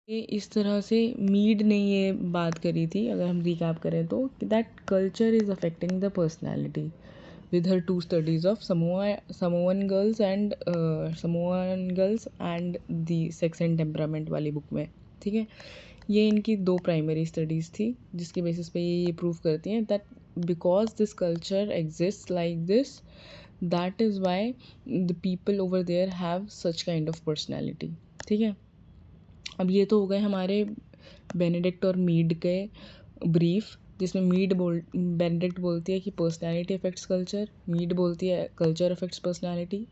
ये इस तरह से मीड ने ये बात करी थी, अगर हम रिकैप करें तो, कि that culture is affecting the personality with her two studies of Samoan girls and the sex and temperament वाली बुक में, ठीक है। ये इनकी दो प्राइमरी स्टडीज़ थी जिसके बेसिस पे ये प्रूव करती हैं that because this culture exist like this, that is why the people over there have such kind of personality, ठीक है। अब ये तो हो गए हमारे बेनेडिक्ट और मीड के ब्रीफ, जिसमें बेनेडिक्ट बोलती है कि पर्सनैलिटी अफेक्ट्स कल्चर, मीड बोलती है कल्चर अफेक्ट्स पर्सनैलिटी।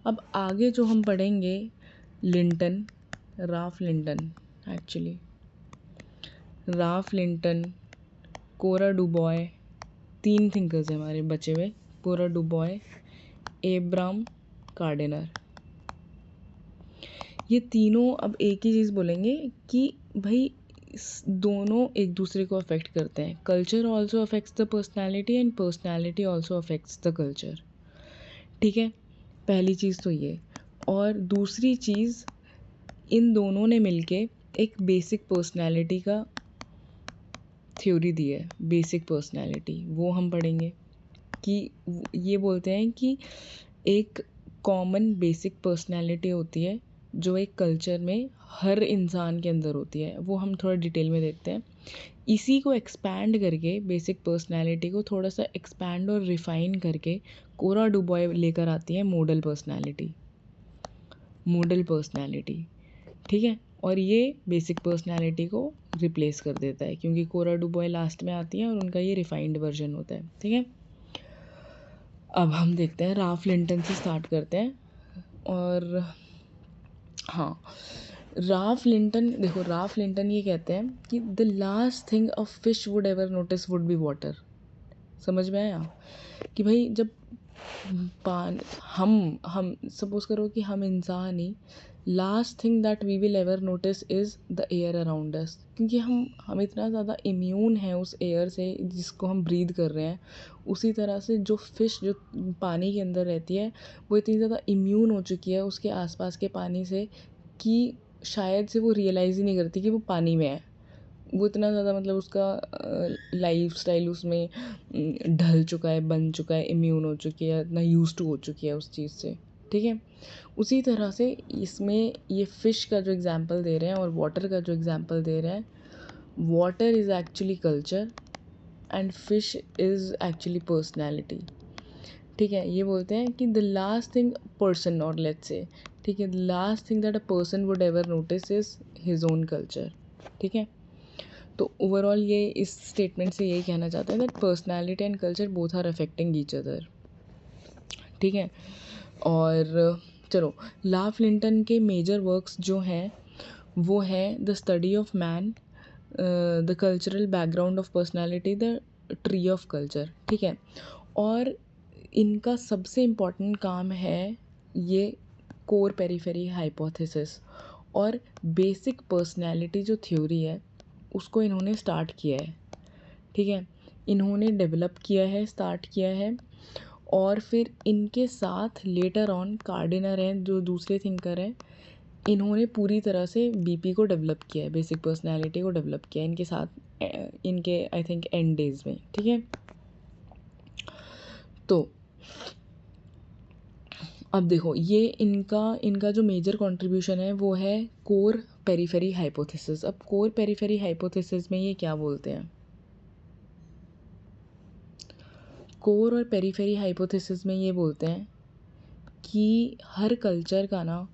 अब आगे जो हम पढ़ेंगे Linton, Ralph Linton, actually Ralph Linton, Cora DuBois, 3 thinkers हैं हमारे बचे हुए, कोरा डुबॉय, एब्राम कार्डिनर। ये तीनों अब एक ही चीज़ बोलेंगे कि भाई दोनों एक दूसरे को अफेक्ट करते हैं। Culture also affects the personality and personality also affects the culture, ठीक है। पहली चीज़ तो ये, और दूसरी चीज़ इन दोनों ने मिलके एक बेसिक पर्सनैलिटी का थ्योरी दी है। बेसिक पर्सनैलिटी वो हम पढ़ेंगे कि ये बोलते हैं कि एक कॉमन बेसिक पर्सनैलिटी होती है जो एक कल्चर में हर इंसान के अंदर होती है, वो हम थोड़ा डिटेल में देखते हैं। इसी को एक्सपैंड करके, बेसिक पर्सनैलिटी को थोड़ा सा एक्सपैंड और रिफ़ाइन करके कोरा डुबॉय लेकर आती है मॉडल पर्सनैलिटी, ठीक है। और ये बेसिक पर्सनैलिटी को रिप्लेस कर देता है क्योंकि कोरा डुबॉय लास्ट में आती है और उनका ये रिफाइंड वर्जन होता है, ठीक है। अब हम देखते हैं, राफ लिंटन से स्टार्ट करते हैं। और हाँ, राफ लिंटन ये कहते हैं कि the last thing a fish would ever notice would be water. समझ में आया कि भाई जब हम सपोज करो कि हम इंसान ही, last thing that we will ever notice is the air around us, क्योंकि हम इतना ज़्यादा इम्यून हैं उस एयर से जिसको हम ब्रीद कर रहे हैं। उसी तरह से जो फ़िश जो पानी के अंदर रहती है वो इतनी ज़्यादा इम्यून हो चुकी है उसके आसपास के पानी से कि शायद से वो रियलाइज़ ही नहीं करती कि वो पानी में है। वो इतना ज़्यादा मतलब उसका लाइफ़स्टाइल उसमें ढल चुका है, बन चुका है, इम्यून हो चुकी है, इतना यूज़ टू हो चुकी है उस चीज़ से, ठीक है। उसी तरह से इसमें ये फ़िश का जो एग्ज़ाम्पल दे रहे हैं और वाटर का जो एग्ज़ाम्पल दे रहे हैं, water is actually culture and fish is actually personality, ठीक है। ये बोलते हैं कि द लास्ट थिंग पर्सन, और लेट्स से, ठीक है, the last thing that a person would ever notice is his own culture, ठीक है। तो ओवरऑल ये इस स्टेटमेंट से यही कहना चाहते हैं that personality and culture both are affecting each other, ठीक है। और चलो, लाफ लिंटन के मेजर वर्क्स जो हैं वो है the study of man, the cultural background of personality, the tree of culture, ठीक है। और इनका सबसे इम्पॉर्टेंट काम है ये कोर पेरिफेरी हाइपोथेसिस और बेसिक पर्सनैलिटी जो थ्योरी है उसको इन्होंने स्टार्ट किया है, ठीक है। इन्होंने डेवलप किया है, स्टार्ट किया है, और फिर इनके साथ लेटर ऑन कार्डिनर हैं जो दूसरे थिंकर हैं, इन्होंने पूरी तरह से बीपी को डेवलप किया है, बेसिक पर्सनैलिटी को डेवलप किया है इनके साथ, इनके आई थिंक एंड डेज में, ठीक है। तो अब देखो, ये इनका जो मेजर कंट्रीब्यूशन है वो है कोर पेरिफेरी हाइपोथेसिस। अब कोर पेरिफेरी हाइपोथेसिस में ये क्या बोलते हैं, कोर और पेरिफेरी हाइपोथेसिस में ये बोलते हैं कि हर कल्चर का ना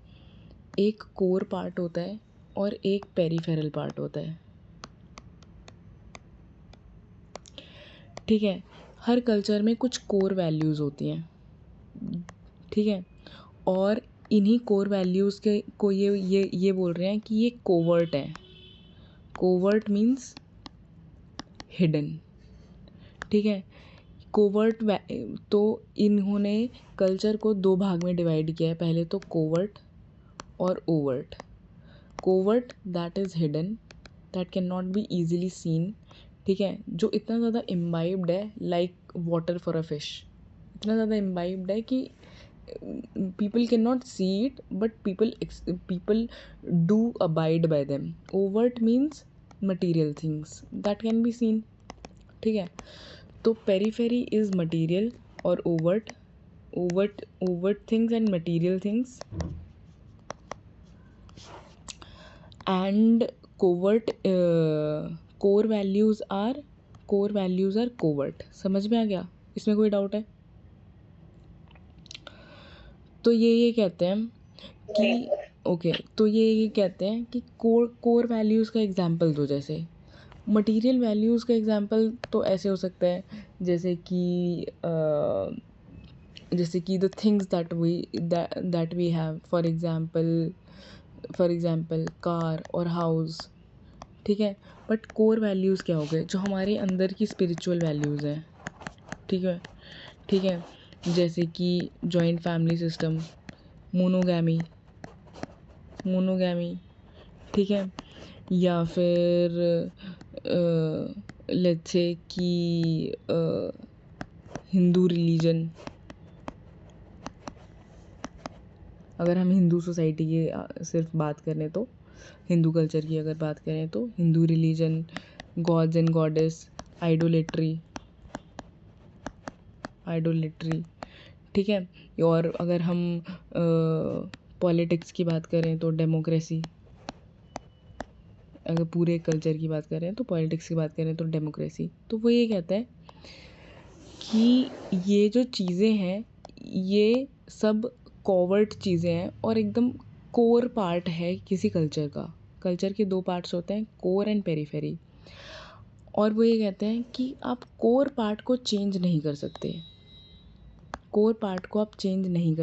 एक कोर पार्ट होता है और एक पेरिफेरल पार्ट होता है, ठीक है। हर कल्चर में कुछ कोर वैल्यूज़ होती हैं, ठीक है। और इन्हीं कोर वैल्यूज़ के को ये बोल रहे हैं कि ये कोवर्ट है। कोवर्ट मीन्स हिडन, ठीक है। कोवर्ट, तो इन्होंने कल्चर को दो भाग में डिवाइड किया है, पहले तो कोवर्ट और overt. Covert that is hidden, that can not be easily seen, ठीक है, जो इतना ज़्यादा इम्बाइब्ड है like water for a fish, इतना ज़्यादा इम्बाइब्ड है कि people cannot see it, but people do abide by them. Overt means material things that can be seen, ठीक है. तो periphery is material और overt things and material things, and covert core values are covert. समझ में आ गया? इसमें कोई doubt है? तो ये कहते हैं कि ओके, तो ये कहते हैं कि कोर वैल्यूज़ का एग्जांपल दो. जैसे मटेरियल वैल्यूज़ का एग्जांपल तो ऐसे हो सकता है जैसे कि the things that we have, for example car और हाउस, ठीक है. बट कोर वैल्यूज़ क्या हो गए? जो हमारे अंदर की स्पिरिचुअल वैल्यूज़ हैं, ठीक है. जैसे कि जॉइंट फैमिली सिस्टम, मोनोगैमी, ठीक है. या फिर लेट्स से कि हिंदू रिलीजन, अगर हम हिंदू सोसाइटी की सिर्फ बात करें तो, हिंदू कल्चर की अगर बात करें तो Hindu religion, gods and goddess, idolatry, ठीक है. और अगर हम पॉलिटिक्स की बात करें तो डेमोक्रेसी, अगर पूरे कल्चर की बात करें तो पॉलिटिक्स की बात करें तो डेमोक्रेसी. तो वो ये कहता है कि ये जो चीज़ें हैं ये सब कोवर्ट चीज़ें हैं और एकदम कोर पार्ट है किसी कल्चर का. कल्चर के दो पार्ट्स होते हैं, कोर एंड पेरिफेरी. और वो ये कहते हैं कि आप कोर पार्ट को चेंज नहीं कर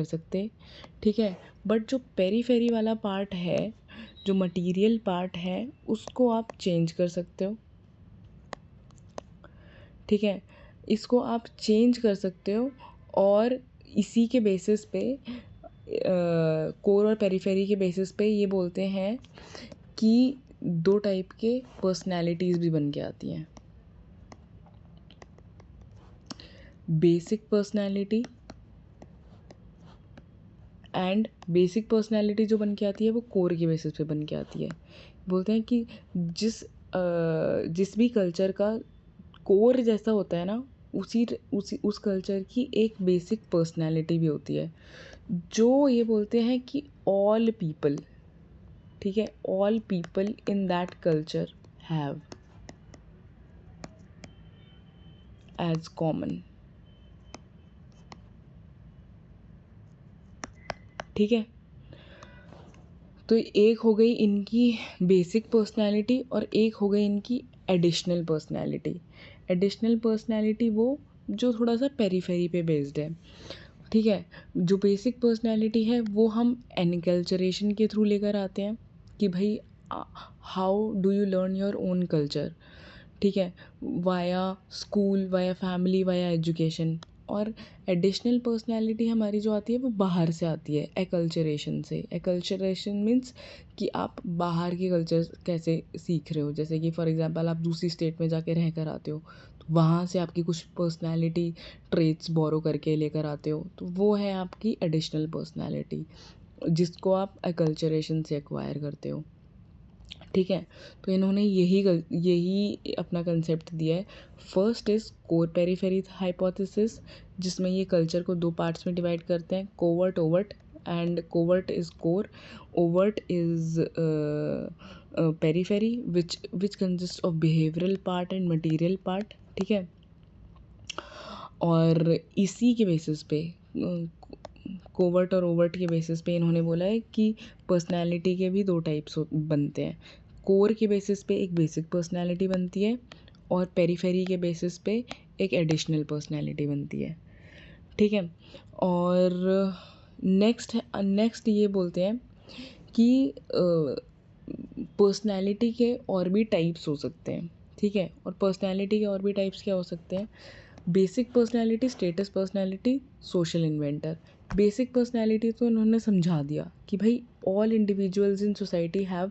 सकते, ठीक है. बट जो पेरीफेरी वाला पार्ट है, जो मटेरियल पार्ट है, उसको आप चेंज कर सकते हो, ठीक है. इसको आप चेंज कर सकते हो और इसी के बेसिस पे कोर और पेरीफेरी के बेसिस पे ये बोलते हैं कि दो टाइप के पर्सनैलिटीज़ भी बन के आती हैं. Basic personality and basic personality जो बन के आती है वो कोर के बेसिस पे बन के आती है. बोलते हैं कि जिस भी कल्चर का कोर जैसा होता है ना, उस कल्चर की एक बेसिक पर्सनैलिटी भी होती है, जो ये बोलते हैं कि ऑल पीपल, ठीक है, all people in that culture have as common, ठीक है. तो एक हो गई इनकी बेसिक पर्सनैलिटी और एक हो गई इनकी एडिशनल पर्सनैलिटी. एडिशनल पर्सनैलिटी वो जो थोड़ा सा पेरीफेरी पे बेस्ड है, ठीक है. जो बेसिक पर्सनैलिटी है वो हम एनकल्चरेशन के थ्रू लेकर आते हैं कि भाई how do you learn your own culture, ठीक है, via school, via family, via education. और एडिशनल पर्सनैलिटी हमारी जो आती है वो बाहर से आती है, एकल्चरेशन से. एकल्चरेशन मीन्स कि आप बाहर के कल्चर कैसे सीख रहे हो. जैसे कि फॉर एग्जांपल आप दूसरी स्टेट में जाके रह कर आते हो, तो वहाँ से आपकी कुछ पर्सनैलिटी ट्रेट्स बोरो करके लेकर आते हो, तो वो है आपकी एडिशनल पर्सनैलिटी, जिसको आप एकल्चरेशन से एक्वायर करते हो, ठीक है. तो इन्होंने यही अपना कंसेप्ट दिया है. First is core periphery hypothesis, जिसमें ये कल्चर को दो पार्ट्स में डिवाइड करते हैं, covert overt. And covert is core, overt is periphery which consist of behavioural part and material part, ठीक है. और इसी के बेसिस पे कोवर्ट और ओवर्ट के बेसिस पे इन्होंने बोला है कि पर्सनैलिटी के भी दो टाइप्स बनते हैं. कोर के बेसिस पे एक बेसिक पर्सनैलिटी बनती है और पेरीफेरी के बेसिस पे एक एडिशनल पर्सनैलिटी बनती है, ठीक है. और नेक्स्ट ये बोलते हैं कि पर्सनैलिटी के और भी टाइप्स हो सकते हैं, ठीक है. और पर्सनैलिटी के और भी टाइप्स क्या हो सकते हैं? Basic personality, status personality, social inventor. Basic personality तो उन्होंने समझा दिया कि भाई all individuals in society have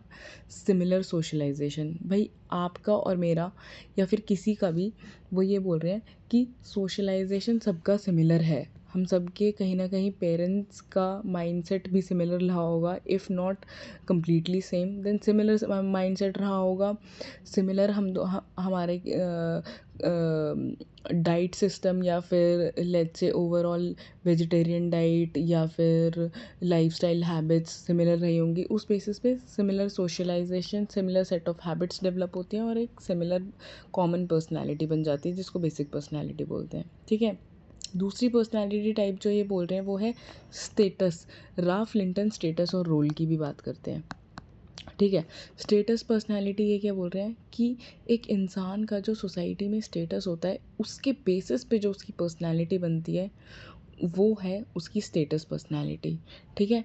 similar socialization. भाई आपका और मेरा या फिर किसी का भी, वो ये बोल रहे हैं कि सोशलाइजेशन सबका सिमिलर है, हम सबके कहीं ना कहीं पेरेंट्स का माइंडसेट भी सिमिलर रहा होगा, if not completely same then similar mindset रहा होगा। सिमिलर हमारे डाइट सिस्टम या फिर let's say overall vegetarian diet या फिर लाइफस्टाइल हैबिट्स सिमिलर रही होंगी। उस बेसिस पे similar socialization, similar set of habits develop होती हैं और एक सिमिलर कॉमन पर्सनैलिटी बन जाती है जिसको बेसिक पर्सनैलिटी बोलते हैं। ठीक है, दूसरी पर्सनैलिटी टाइप जो ये बोल रहे हैं वो है स्टेटस। राल्फ लिंटन स्टेटस और रोल की भी बात करते हैं। ठीक है, स्टेटस पर्सनैलिटी ये क्या बोल रहे हैं कि एक इंसान का जो सोसाइटी में स्टेटस होता है उसके बेसिस पे जो उसकी पर्सनैलिटी बनती है वो है उसकी स्टेटस पर्सनैलिटी। ठीक है,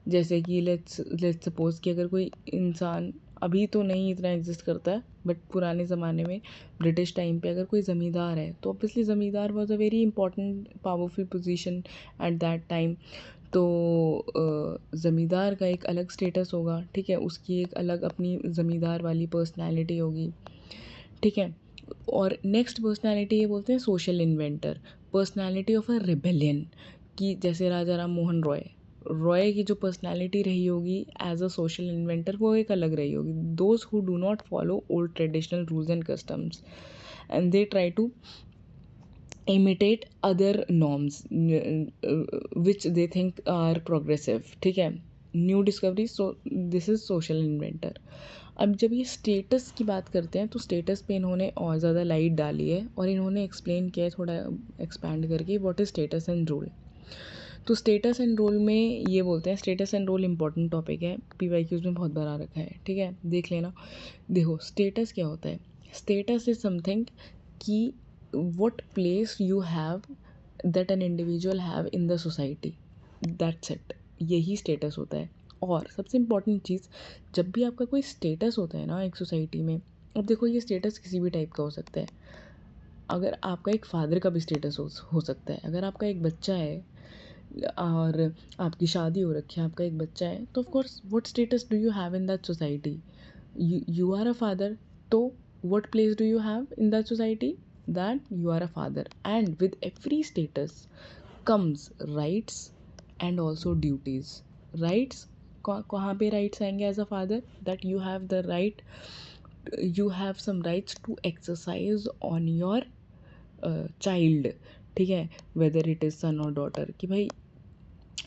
जैसे कि लेट्स सपोज कि अगर कोई इंसान, अभी तो नहीं इतना एग्जिस्ट करता है बट पुराने ज़माने में ब्रिटिश टाइम पे अगर कोई ज़मींदार है तो ऑब्वियसली ज़मींदार was a very important powerful position at that time. तो ज़मींदार का एक अलग स्टेटस होगा। ठीक है, उसकी एक अलग अपनी ज़मींदार वाली पर्सनैलिटी होगी। ठीक है, और नेक्स्ट पर्सनैलिटी ये बोलते हैं social inventor, personality of a rebellion. कि जैसे राजा राम मोहन रॉय की जो पर्सनैलिटी रही होगी एज अ सोशल इन्वेंटर वो एक अलग रही होगी। Those who do not follow old traditional rules and customs and they try to imitate other norms which they think are progressive. ठीक है, new discovery, so this is social inventor. अब जब ये स्टेटस की बात करते हैं तो स्टेटस पे इन्होंने और ज़्यादा लाइट डाली है और इन्होंने एक्सप्लेन किया है थोड़ा एक्सपैंड करके what is status and role. तो स्टेटस एंड रोल में ये बोलते हैं, status and role important topic है, PYQs में बहुत बार आ रखा है। ठीक है, देख लेना। देखो स्टेटस क्या होता है, स्टेटस इज समथिंग कि what place you have that an individual have in the society, that's it, यही स्टेटस होता है। और सबसे इम्पॉर्टेंट चीज़, जब भी आपका कोई स्टेटस होता है ना एक सोसाइटी में, अब देखो ये स्टेटस किसी भी टाइप का हो सकता है। अगर आपका एक फादर का भी स्टेटस हो सकता है, अगर आपका एक बच्चा है और आपकी शादी हो रखी है, आपका एक बच्चा है, तो of course what status do you have in that society, you are a father, तो what place do you have in that society, that you are a father, and with every status comes rights and also duties. Rights, कहाँ पे rights आएंगे as a father, that you have the right, you have some rights to exercise on your child। ठीक है, whether it is son or daughter, कि भाई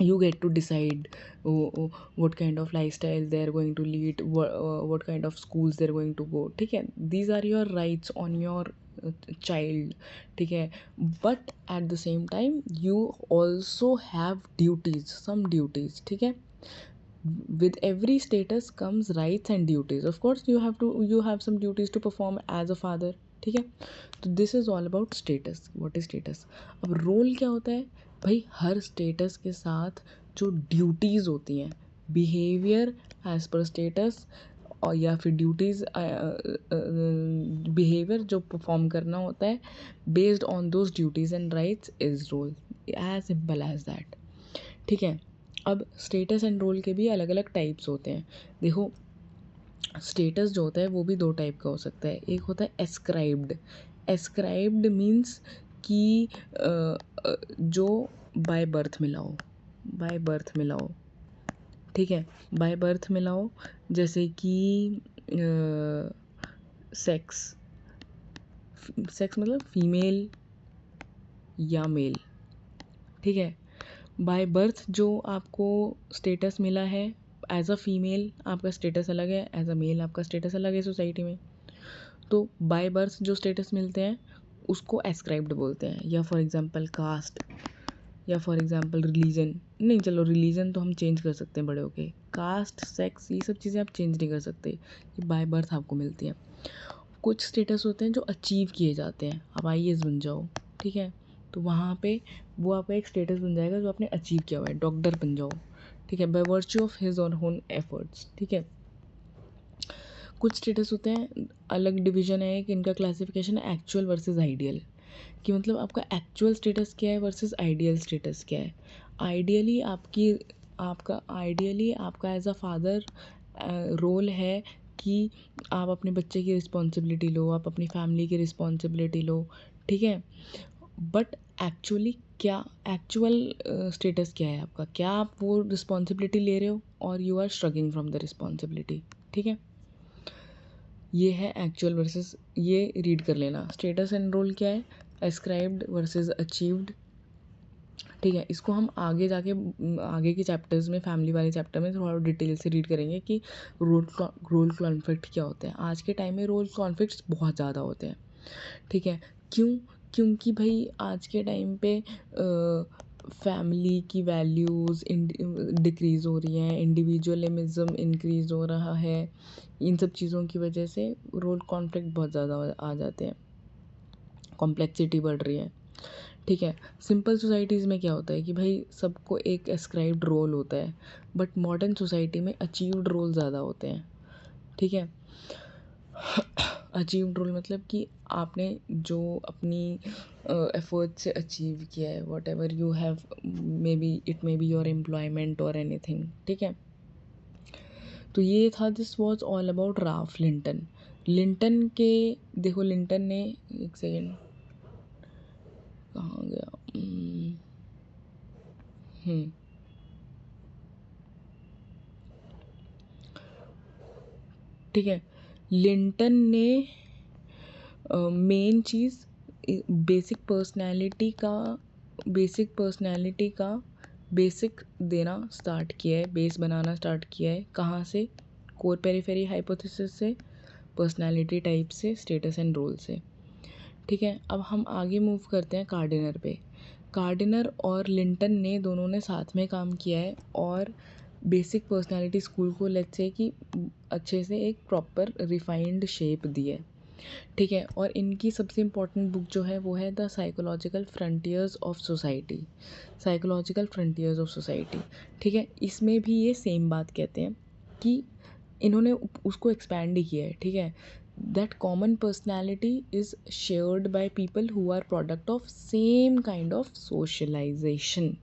you get to decide what kind of lifestyle they are going to lead, what kind of schools they are going to go। ठीक है, these are your rights on your child। ठीक है, but at the same time you also have duties, some duties। ठीक है, with every status comes rights and duties, of course you have some duties to perform as a father। ठीक है, तो this is all about status, what is status. अब role क्या होता है भाई, हर स्टेटस के साथ जो ड्यूटीज़ होती हैं, बिहेवियर एज पर स्टेटस, और या फिर ड्यूटीज़, बिहेवियर जो परफॉर्म करना होता है based on those duties and rights is role, as simple as that. ठीक है, अब स्टेटस एंड रोल के भी अलग अलग टाइप्स होते हैं। देखो स्टेटस जो होता है वो भी दो टाइप का हो सकता है। एक होता है एस्क्राइब्ड। एस्क्राइब्ड मीन्स कि जो बाय बर्थ मिला हो, बाय बर्थ मिला हो। ठीक है, बाय बर्थ मिला हो, जैसे कि सेक्स, सेक्स मतलब फीमेल या मेल। ठीक है, बाय बर्थ जो आपको स्टेटस मिला है एज अ फीमेल आपका स्टेटस अलग है, एज अ मेल आपका स्टेटस अलग है सोसाइटी में। तो बाय बर्थ जो स्टेटस मिलते हैं उसको एस्क्राइब्ड बोलते हैं, या फॉर एग्जांपल कास्ट, या फॉर एग्जांपल रिलीजन। नहीं चलो रिलीजन तो हम चेंज कर सकते हैं बड़े होके, कास्ट सेक्स ये सब चीज़ें आप चेंज नहीं कर सकते, ये बाय बर्थ आपको मिलती हैं। कुछ स्टेटस होते हैं जो अचीव किए जाते हैं, आप IAS बन जाओ। ठीक है, तो वहाँ पे वो आपका एक स्टेटस बन जाएगा जो आपने अचीव किया हुआ है, डॉक्टर बन जाओ। ठीक है, बाय वर्च्यू ऑफ हिज और ओन एफर्ट्स। ठीक है, कुछ स्टेटस होते हैं, अलग डिवीजन है कि इनका क्लासिफिकेशन है एक्चुअल वर्सेस आइडियल, कि मतलब आपका एक्चुअल स्टेटस क्या है वर्सेस आइडियल स्टेटस क्या है। आइडियली आपका एज अ फादर रोल है कि आप अपने बच्चे की रिस्पॉन्सिबिलिटी लो, आप अपनी फैमिली की रिस्पॉन्सिबिलिटी लो। ठीक है, बट एक्चुअली क्या एक्चुअल स्टेटस क्या है आपका, क्या आप वो रिस्पॉन्सिबिलिटी ले रहे हो और you are struggling from the responsibility. ठीक है, ये है एक्चुअल वर्सेस, ये रीड कर लेना। स्टेटस एंड रोल क्या है, एस्क्राइब्ड वर्सेस अचीव्ड। ठीक है, इसको हम आगे जाके आगे के चैप्टर्स में, फैमिली वाले चैप्टर में थोड़ा डिटेल से रीड करेंगे कि रोल कॉन्फ्लिक्ट क्या होते हैं। आज के टाइम में रोल कॉन्फ्लिक्ट्स बहुत ज़्यादा होते हैं। ठीक है, क्यों? क्योंकि भाई आज के टाइम पे फैमिली की वैल्यूज़ डिक्रीज़ हो रही हैं, इंडिविजुअलिज्म इंक्रीज़ हो रहा है। इन सब चीज़ों की वजह से रोल कॉन्फ्लिक्ट बहुत ज़्यादा आ जाते हैं, कॉम्प्लेक्सिटी बढ़ रही है। ठीक है, सिंपल सोसाइटीज़ में क्या होता है कि भाई सबको एक एस्क्राइब्ड रोल होता है, बट मॉडर्न सोसाइटी में अचीव्ड रोल ज़्यादा होते हैं। ठीक है, अचीव्ड रोल मतलब कि आपने जो अपनी एफर्ट से अचीव किया है, what ever you have, may be it may be your employment और एनीथिंग। ठीक है, तो ये था, this was all about Ralph Linton. Linton के, देखो लिंटन ने, एक सेकेंड कहाँ गया, ठीक है, लिंटन ने मेन चीज़ बेसिक पर्सनैलिटी का बेसिक देना स्टार्ट किया है, बेस बनाना स्टार्ट किया है। कहाँ से? कोर पेरिफेरी हाइपोथेसिस से, पर्सनैलिटी टाइप से, स्टेटस एंड रोल से। ठीक है, अब हम आगे मूव करते हैं कार्डिनर पे। कार्डिनर और लिंटन ने दोनों ने साथ में काम किया है और बेसिक पर्सनैलिटी स्कूल को लेट्स से कि अच्छे से एक प्रॉपर रिफाइंड शेप दी है। ठीक है, और इनकी सबसे इम्पॉर्टेंट बुक जो है वो है the psychological frontiers of society. Psychological frontiers of society. ठीक है, इसमें भी ये सेम बात कहते हैं कि इन्होंने उसको एक्सपैंड ही किया है। ठीक है, that common personality is shared by people who are product of same kind of socialisation.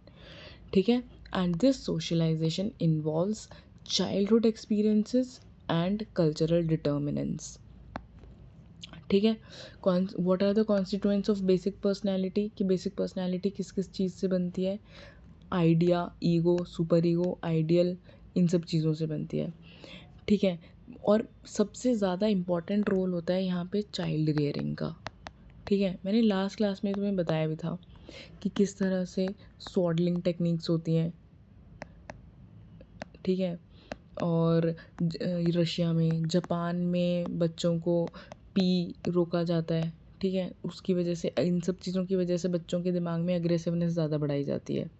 ठीक है, and this socialisation involves childhood experiences and cultural determinants. ठीक है, what are the constituents of basic personality, कि basic personality किस किस चीज़ से बनती है? Idea, ego, super ego, ideal, इन सब चीज़ों से बनती है। ठीक है, और सबसे ज़्यादा इम्पॉर्टेंट रोल होता है यहाँ पे चाइल्ड रियरिंग का। ठीक है, मैंने लास्ट क्लास में तुम्हें बताया भी था कि किस तरह से स्वॉडलिंग टेक्निक्स होती हैं। ठीक है, और रशिया में, जापान में बच्चों को पी रोका जाता है। ठीक है, उसकी वजह से, इन सब चीज़ों की वजह से बच्चों के दिमाग में अग्रेसिवनेस ज़्यादा बढ़ाई जाती है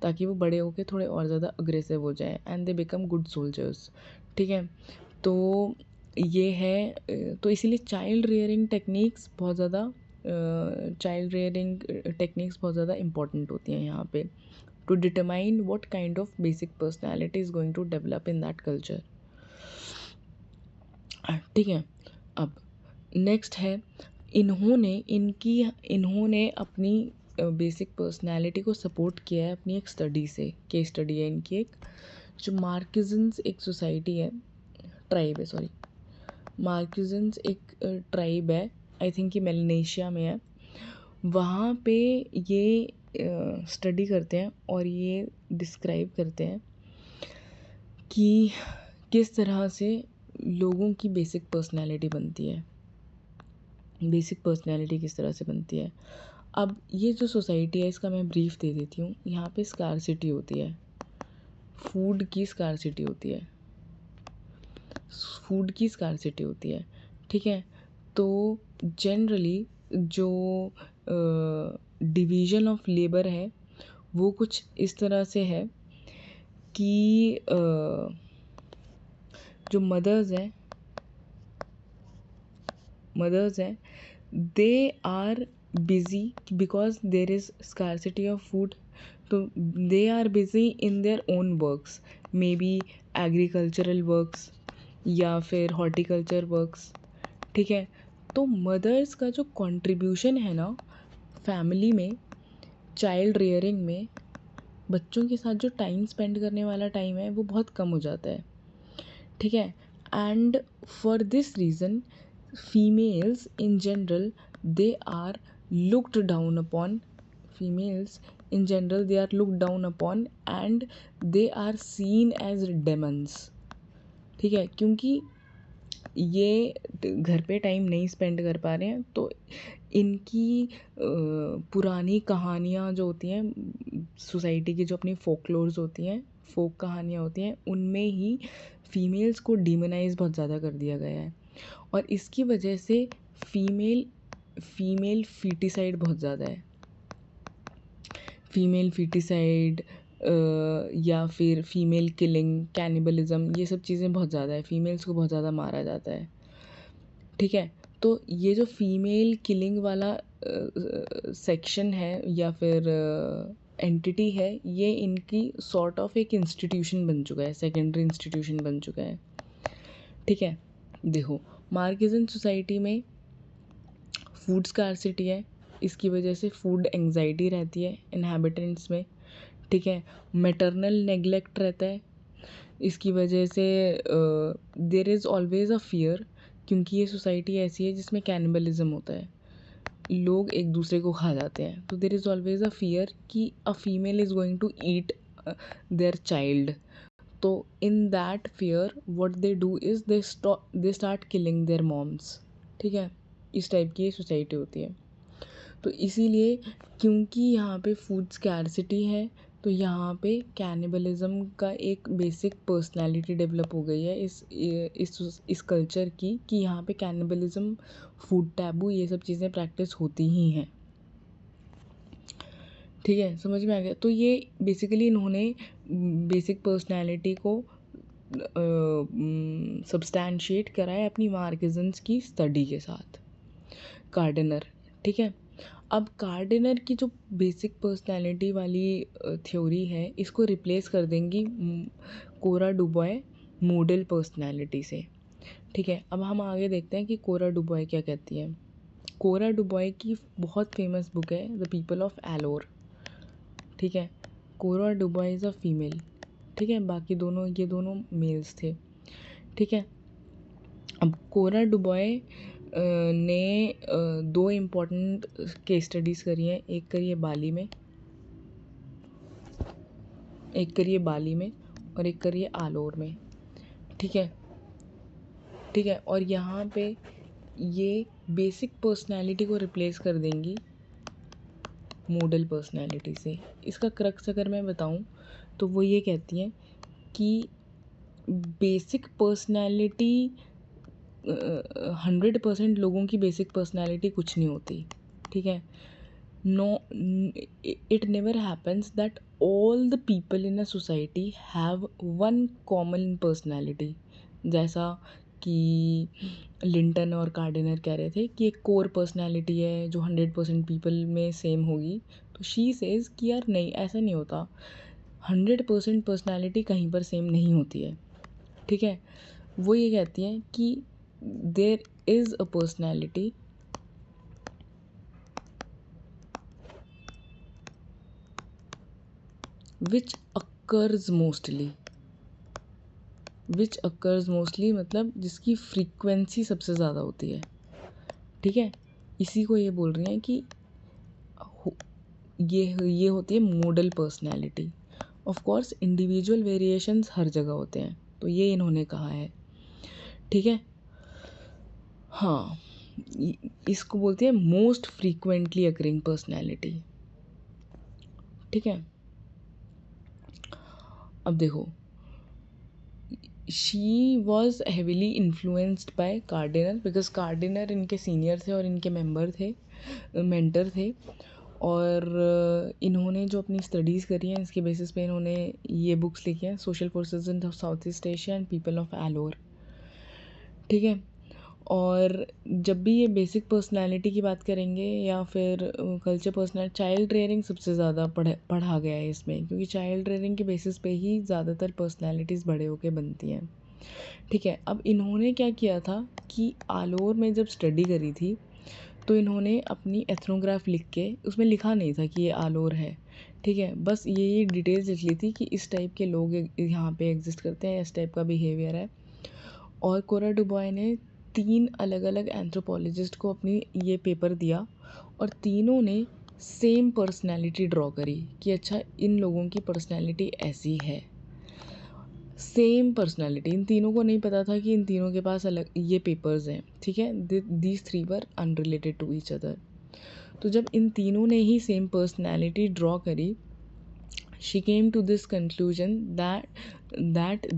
ताकि वो बड़े होकर थोड़े और ज़्यादा अग्रेसिव हो जाएं and they become good soldiers. ठीक है, तो ये है, तो इसीलिए चाइल्ड रियरिंग टेक्निक्स बहुत ज़्यादा इम्पॉर्टेंट होती हैं यहाँ पे, to determine what kind of basic personality is going to develop in that culture। ठीक है, अब नेक्स्ट है, इन्होंने अपनी बेसिक पर्सनालिटी को सपोर्ट किया है अपनी एक स्टडी से। केस स्टडी है इनकी एक, जो मार्किजन्स एक सोसाइटी है, ट्राइब है, सॉरी, मार्किजन्स एक ट्राइब है, आई थिंक ये मेलानेशिया में है। वहाँ पे ये स्टडी करते हैं और ये डिस्क्राइब करते हैं कि किस तरह से लोगों की बेसिक पर्सनैलिटी बनती है, बेसिक पर्सनैलिटी किस तरह से बनती है। अब ये जो सोसाइटी है इसका मैं ब्रीफ दे देती हूँ। यहाँ पे स्कार्सिटी होती है, फूड की स्कार्सिटी होती है, फूड की स्कार्सिटी होती है। ठीक है, तो जनरली जो डिवीज़न ऑफ लेबर है वो कुछ इस तरह से है कि जो मदर्स हैं they are busy because there is scarcity of food, तो they are busy in their own works, may be agricultural works या फिर हॉर्टिकल्चर वर्क्स। ठीक है, तो मदर्स का जो कंट्रीब्यूशन है ना फैमिली में, चाइल्ड रियरिंग में, बच्चों के साथ जो टाइम स्पेंड करने वाला टाइम है वो बहुत कम हो जाता है। ठीक है, and for this reason females in general they are looked down upon females in general they are looked down upon and they are seen as demons. ठीक है, क्योंकि ये घर पे टाइम नहीं स्पेंड कर पा रहे हैं, तो इनकी पुरानी कहानियाँ जो होती हैं सोसाइटी की, जो अपनी फोकलोर्स होती हैं, फोक कहानियाँ होती हैं, उनमें ही फीमेल्स को डिमोनाइज बहुत ज़्यादा कर दिया गया है और इसकी वजह से फीमेल फीटिसाइड बहुत ज़्यादा है। फीमेल फीटिसाइड या फिर फीमेल किलिंग, कैनिबलिज्म, ये सब चीज़ें बहुत ज़्यादा है, फीमेल्स को बहुत ज़्यादा मारा जाता है। ठीक है, तो ये जो फीमेल किलिंग वाला सेक्शन है या फिर एंटिटी है, ये इनकी सॉर्ट ऑफ एक इंस्टीट्यूशन बन चुका है, सेकेंडरी इंस्टीट्यूशन बन चुका है। ठीक है, देखो मार्क्सिज्म सोसाइटी में फूड स्कार्सिटी है, इसकी वजह से फूड एंग्जाइटी रहती है इनहैबिटेंट्स में। ठीक है, मैटरनल नेग्लेक्ट रहता है, इसकी वजह से there is always a fear, क्योंकि ये सोसाइटी ऐसी है जिसमें कैनिबलिज्म होता है, लोग एक दूसरे को खा जाते हैं, तो there is always a fear कि a female is going to eat their child. तो in that fear what they do is they start killing their moms. ठीक है, इस टाइप की ये सोसाइटी होती है। तो इसीलिए क्योंकि यहाँ पे फूड स्कैर्सिटी है, तो यहाँ पे कैनिबलिज्म का एक बेसिक पर्सनालिटी डेवलप हो गई है इस कल्चर की, कि यहाँ पे कैनिबलिज्म, फूड टैबू, ये सब चीज़ें प्रैक्टिस होती ही हैं। ठीक है, समझ में आ गया। तो ये बेसिकली इन्होंने बेसिक पर्सनालिटी को सब्सटैंशिएट करा है अपनी मार्क्सिज्म की स्टडी के साथ, कार्डनर। ठीक है, अब कार्डनर की जो बेसिक पर्सनालिटी वाली थ्योरी है, इसको रिप्लेस कर देंगी कोरा डुबॉय मॉडल पर्सनालिटी से। ठीक है, अब हम आगे देखते हैं कि कोरा डुबॉय क्या कहती है। कोरा डुबॉय की बहुत फेमस बुक है द पीपल ऑफ एलोर। ठीक है, कोरा डुबॉय इज़ अ फीमेल। ठीक है, बाकी ये दोनों मेल्स थे। ठीक है, अब कोरा डुबॉय ने दो इम्पॉर्टेंट केस स्टडीज़ करी हैं, एक करी है बाली में और एक करी है आलोर में। ठीक है, और यहाँ पे ये बेसिक पर्सनालिटी को रिप्लेस कर देंगी मॉडल पर्सनालिटी से। इसका क्रक्स अगर मैं बताऊँ तो वो ये कहती हैं कि बेसिक पर्सनालिटी 100% लोगों की बेसिक पर्सनालिटी कुछ नहीं होती। ठीक है, no, it never happens that all the people in a society have one common personality. जैसा कि लिंटन और कार्डिनर कह रहे थे कि एक कोर पर्सनालिटी है जो 100% पीपल में सेम होगी, तो शी सेज कि यार नहीं, ऐसा नहीं होता, 100% पर्सनालिटी कहीं पर सेम नहीं होती है। ठीक है, वो ये कहती हैं कि there is a personality which occurs mostly मतलब जिसकी फ्रीक्वेंसी सबसे ज़्यादा होती है। ठीक है, इसी को ये बोल रही हैं कि ये होती है model personality. Of course individual variations हर जगह होते हैं, तो ये इन्होंने कहा है। ठीक है, हाँ, इसको बोलते हैं मोस्ट फ्रीक्वेंटली अकरिंग पर्सनैलिटी। ठीक है, अब देखो, she was heavily influenced by Kardiner, because Kardiner इनके सीनियर थे और इनके मेंटर थे, और इन्होंने जो अपनी स्टडीज़ करी हैं इसके बेसिस पे इन्होंने ये बुक्स लिखी हैं, social forces in south east Asia and people of Alor. ठीक है, और जब भी ये बेसिक पर्सनालिटी की बात करेंगे या फिर कल्चर पर्सनैलिटी, चाइल्ड रेयरिंग सबसे ज़्यादा पढ़ा गया है इसमें, क्योंकि चाइल्ड रेयरिंग के बेसिस पे ही ज़्यादातर पर्सनैलिटीज़ बड़े होके बनती हैं। ठीक है, अब इन्होंने क्या किया था कि आलोर में जब स्टडी करी थी तो इन्होंने अपनी एथनोग्राफ लिख के, उसमें लिखा नहीं था कि ये आलोर है। ठीक है, बस ये डिटेल्स लिख ली थी कि इस टाइप के लोग यहाँ पे एग्जिस्ट करते हैं, इस टाइप का बिहेवियर है। और कोरा डुबॉय ने 3 अलग अलग एंथ्रोपोलॉजिस्ट को अपनी ये पेपर दिया और तीनों ने सेम पर्सनैलिटी ड्रॉ करी कि अच्छा इन लोगों की पर्सनैलिटी ऐसी है, सेम पर्सनैलिटी। इन तीनों को नहीं पता था कि इन तीनों के पास अलग ये पेपर्स हैं, ठीक है। These three were unrelated to each other. तो जब इन तीनों ने ही सेम पर्सनैलिटी ड्रॉ करी, she came to this conclusion that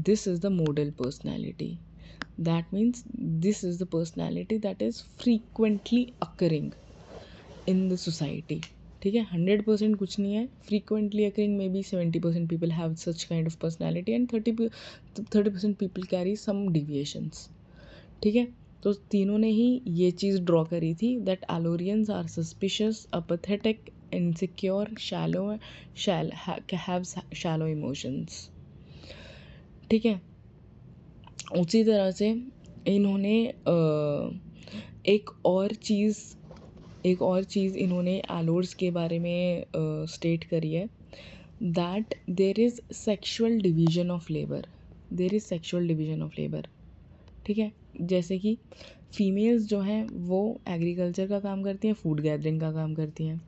this is the model personality. That means this is the personality that is frequently occurring in the society, ठीक है। 100% कुछ नहीं है, frequently occurring maybe 70% people have such kind of personality and 30% people carry some deviations, ठीक है। तो तीनों ने ही ये चीज़ ड्रॉ करी थी that Alorians are suspicious, apathetic, insecure, have shallow emotions, ठीक है। उसी तरह से इन्होंने एक और चीज़ इन्होंने एलोर्स के बारे में स्टेट करी है that there is sexual division of labour, ठीक है। जैसे कि फीमेल्स जो हैं वो एग्रीकल्चर का काम करती हैं, फूड गैदरिंग का काम करती हैं,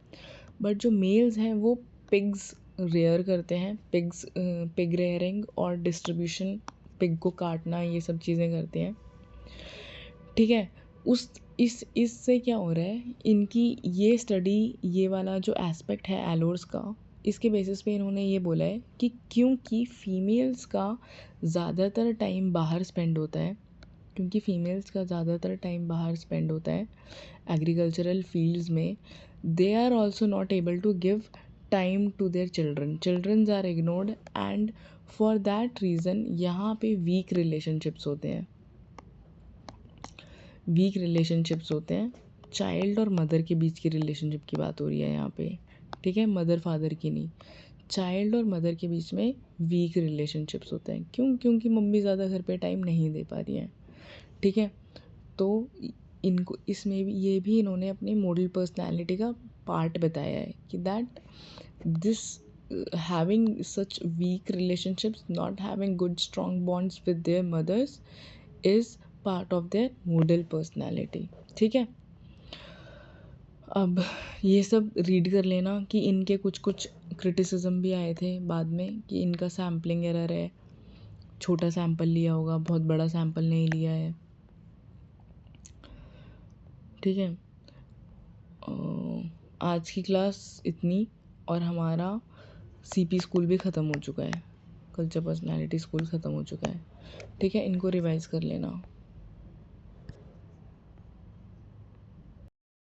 बट जो मेल्स हैं वो पिग्स रेयर करते हैं, पिग रेयरिंग और डिस्ट्रीब्यूशन, पिग को काटना, ये सब चीज़ें करते हैं, ठीक है। इससे क्या हो रहा है, इनकी ये स्टडी, ये वाला जो एस्पेक्ट है एलोर्स का, इसके बेसिस पे इन्होंने ये बोला है कि क्योंकि फीमेल्स का ज़्यादातर टाइम बाहर स्पेंड होता है, एग्रीकल्चरल फील्ड्स में, they are also not able to give time to their childrens are ignored, and for that reason यहाँ पे वीक रिलेशनशिप्स होते हैं। चाइल्ड और मदर के बीच की रिलेशनशिप की बात हो रही है यहाँ पे, ठीक है, मदर फादर की नहीं। चाइल्ड और मदर के बीच में वीक रिलेशनशिप्स होते हैं, क्योंकि मम्मी ज़्यादा घर पे टाइम नहीं दे पा रही हैं, ठीक है। तो इनको इसमें भी ये भी इन्होंने अपनी मॉडल पर्सनालिटी का पार्ट बताया है कि that this having such weak relationships, not having good strong bonds with their mothers is part of their modal personality, ठीक है। अब ये सब रीड कर लेना कि इनके कुछ क्रिटिसिज्म भी आए थे बाद में कि इनका सैम्पलिंग एरर है, छोटा सैम्पल लिया होगा, बहुत बड़ा सैम्पल नहीं लिया है, ठीक है। आज की क्लास इतनी, और हमारा सीपी स्कूल भी ख़त्म हो चुका है, कल्चर पर्सनालिटी स्कूल ख़त्म हो चुका है, ठीक है। इनको रिवाइज़ कर लेना।